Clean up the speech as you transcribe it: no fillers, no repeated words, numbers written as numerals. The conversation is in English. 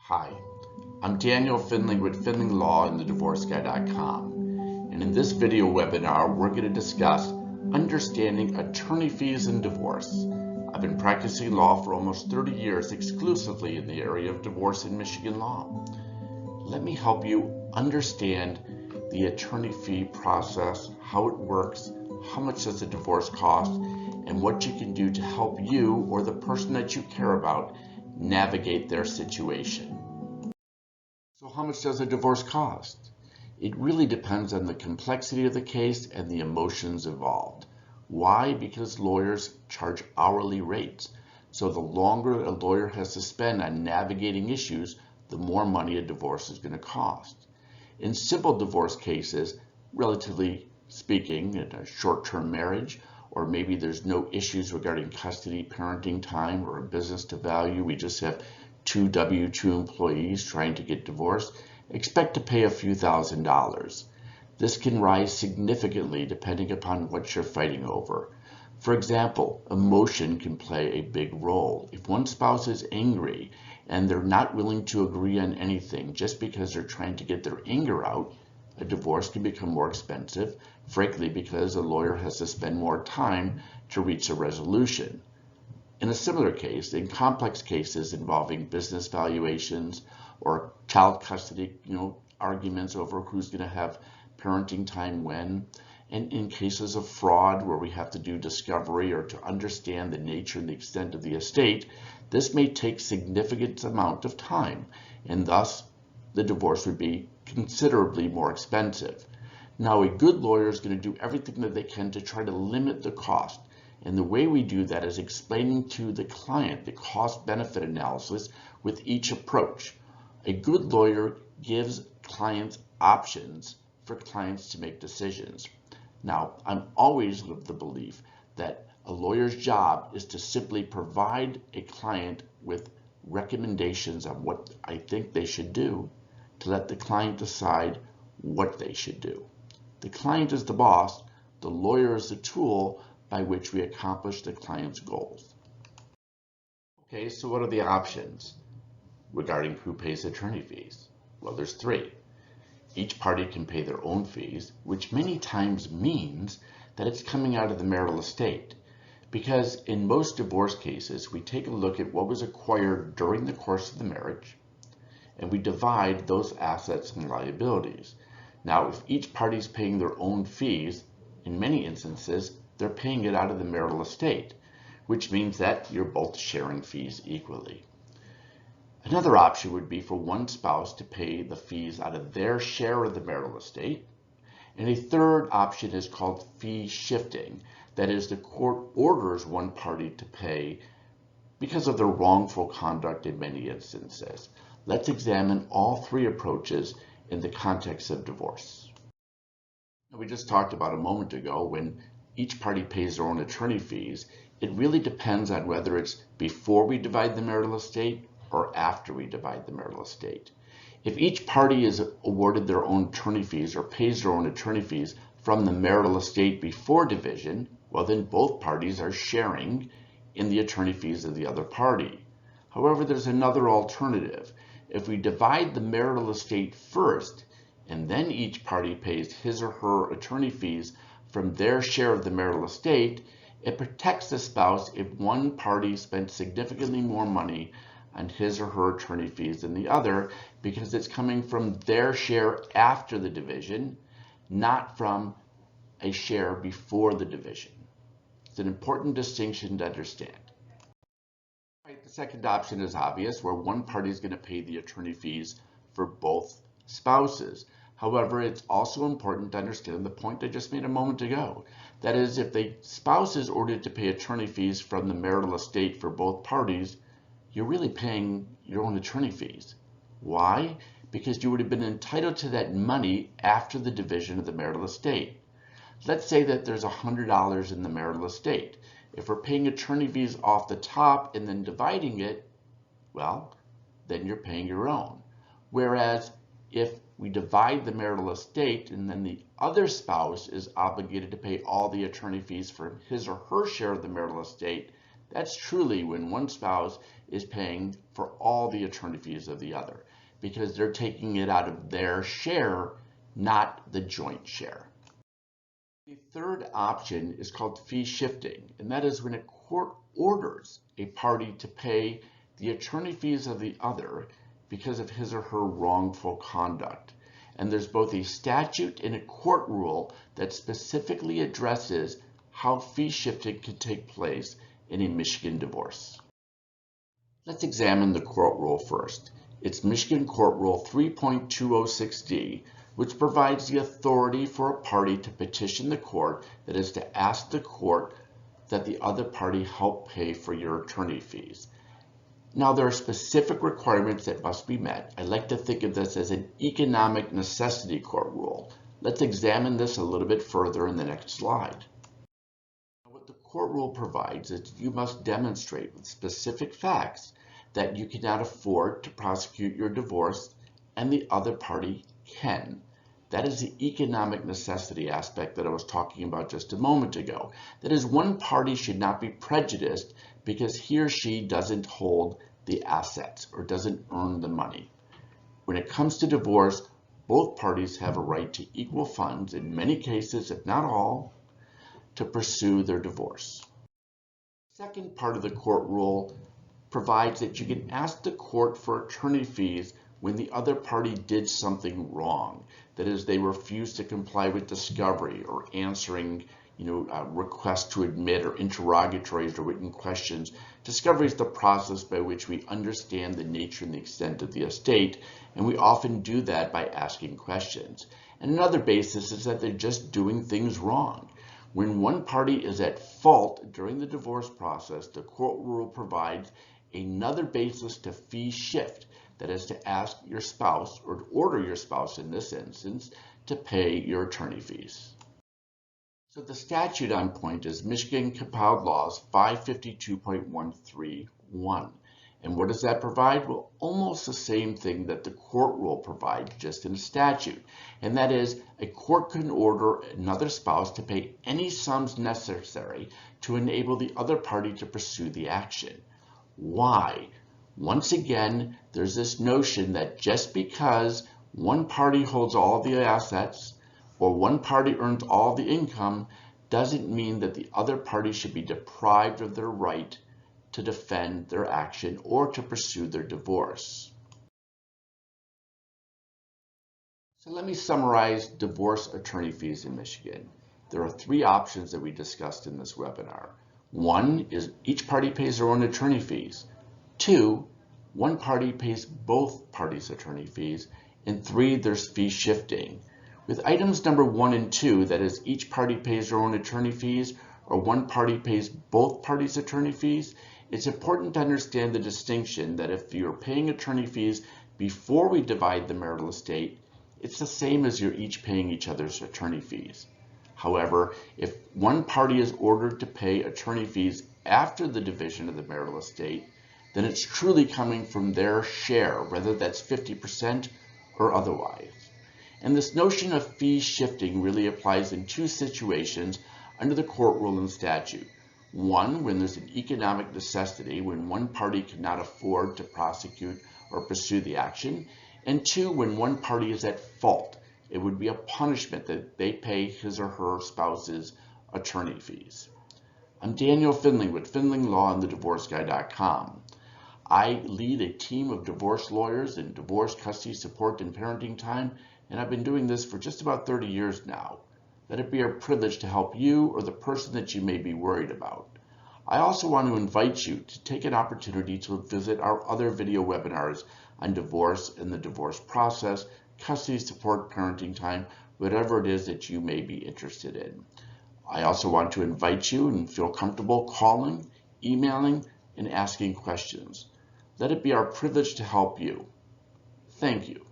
Hi, I'm Daniel Findling with Findling Law and thedivorceguy.com. And in this video webinar, we're going to discuss understanding attorney fees in divorce. I've been practicing law for almost 30 years exclusively in the area of divorce in Michigan law. Let me help you understand the attorney fee process, how it works, how much does a divorce cost, and what you can do to help you or the person that you care about navigate their situation. So how much does a divorce cost? It really depends on the complexity of the case and the emotions involved. Why? Because lawyers charge hourly rates. So the longer a lawyer has to spend on navigating issues, the more money a divorce is going to cost. In simple divorce cases, relatively speaking, in a short-term marriage, or maybe there's no issues regarding custody, parenting time, or a business to value, we just have two W-2 employees trying to get divorced, expect to pay a few $1,000s. This can rise significantly depending upon what you're fighting over. For example, emotion can play a big role. If one spouse is angry and they're not willing to agree on anything just because they're trying to get their anger out, a divorce can become more expensive, frankly, because a lawyer has to spend more time to reach a resolution. In a similar case, in complex cases involving business valuations or child custody, arguments over who's going to have parenting time when, and in cases of fraud where we have to do discovery or to understand the nature and the extent of the estate, this may take significant amount of time, and thus the divorce would be considerably more expensive. Now, a good lawyer is going to do everything that they can to try to limit the cost. And the way we do that is explaining to the client the cost-benefit analysis with each approach. A good lawyer gives clients options for clients to make decisions. Now, I'm always of the belief that a lawyer's job is to simply provide a client with recommendations on what I think they should do to let the client decide what they should do. The client is the boss, the lawyer is the tool by which we accomplish the client's goals. Okay, so what are the options regarding who pays attorney fees? Well, there's three. Each party can pay their own fees, which many times means that it's coming out of the marital estate. Because in most divorce cases, we take a look at what was acquired during the course of the marriage, and we divide those assets and liabilities. Now, if each party is paying their own fees, in many instances, they're paying it out of the marital estate, which means that you're both sharing fees equally. Another option would be for one spouse to pay the fees out of their share of the marital estate. And a third option is called fee shifting. That is, the court orders one party to pay because of their wrongful conduct in many instances. Let's examine all three approaches in the context of divorce. We just talked about a moment ago when each party pays their own attorney fees. It really depends on whether it's before we divide the marital estate or after we divide the marital estate. If each party is awarded their own attorney fees or pays their own attorney fees from the marital estate before division, well, then both parties are sharing in the attorney fees of the other party. However, there's another alternative. If we divide the marital estate first and then each party pays his or her attorney fees from their share of the marital estate, it protects the spouse if one party spent significantly more money on his or her attorney fees than the other, because it's coming from their share after the division, not from a share before the division. It's an important distinction to understand. The second option is obvious, where one party is going to pay the attorney fees for both spouses. However, it's also important to understand the point I just made a moment ago. That is, if the spouse is ordered to pay attorney fees from the marital estate for both parties, you're really paying your own attorney fees. Why? Because you would have been entitled to that money after the division of the marital estate. Let's say that there's $100 in the marital estate. If we're paying attorney fees off the top and then dividing it, well, then you're paying your own. Whereas if we divide the marital estate and then the other spouse is obligated to pay all the attorney fees for his or her share of the marital estate, That's truly when one spouse is paying for all the attorney fees of the other, because they're taking it out of their share, not the joint share. The third option is called fee shifting, and that is when a court orders a party to pay the attorney fees of the other because of his or her wrongful conduct. And there's both a statute and a court rule that specifically addresses how fee shifting can take place in a Michigan divorce. Let's examine the court rule first. It's Michigan Court Rule 3.206D, which provides the authority for a party to petition the court, that is to ask the court that the other party help pay for your attorney fees. Now, there are specific requirements that must be met. I like to think of this as an economic necessity court rule. Let's examine this a little bit further in the next slide. What the court rule provides is you must demonstrate with specific facts that you cannot afford to prosecute your divorce and the other party can. That is the economic necessity aspect that I was talking about just a moment ago. That is, one party should not be prejudiced because he or she doesn't hold the assets or doesn't earn the money. When it comes to divorce, both parties have a right to equal funds, in many cases, if not all, to pursue their divorce. The second part of the court rule provides that you can ask the court for attorney fees when the other party did something wrong. That is, they refused to comply with discovery or answering requests to admit or interrogatories or written questions. Discovery is the process by which we understand the nature and the extent of the estate, and we often do that by asking questions. And another basis is that they're just doing things wrong. When one party is at fault during the divorce process, the court rule provides another basis to fee shift. That is to ask your spouse, or to order your spouse in this instance, to pay your attorney fees. So the statute on point is Michigan Compiled Laws 552.131. And what does that provide? Well, almost the same thing that the court rule provides, just in a statute. And that is, a court can order another spouse to pay any sums necessary to enable the other party to pursue the action. Why? Once again, there's this notion that just because one party holds all the assets or one party earns all the income doesn't mean that the other party should be deprived of their right to defend their action or to pursue their divorce. So let me summarize divorce attorney fees in Michigan. There are three options that we discussed in this webinar. One is each party pays their own attorney fees. Two, one party pays both parties' attorney fees. And three, there's fee shifting. With items number 1 and 2, that is, each party pays their own attorney fees, or one party pays both parties' attorney fees, it's important to understand the distinction that if you're paying attorney fees before we divide the marital estate, it's the same as you're each paying each other's attorney fees. However, if one party is ordered to pay attorney fees after the division of the marital estate, then it's truly coming from their share, whether that's 50% or otherwise. And this notion of fee shifting really applies in two situations under the court rule and statute. One, when there's an economic necessity, when one party cannot afford to prosecute or pursue the action. And two, when one party is at fault. It would be a punishment that they pay his or her spouse's attorney fees. I'm Daniel Findling with Findling Law and thedivorceguy.com. I lead a team of divorce lawyers in divorce, custody, support, and parenting time, and I've been doing this for just about 30 years now. Let it be our privilege to help you or the person that you may be worried about. I also want to invite you to take an opportunity to visit our other video webinars on divorce and the divorce process, custody, support, parenting time, whatever it is that you may be interested in. I also want to invite you and feel comfortable calling, emailing, and asking questions. Let it be our privilege to help you. Thank you.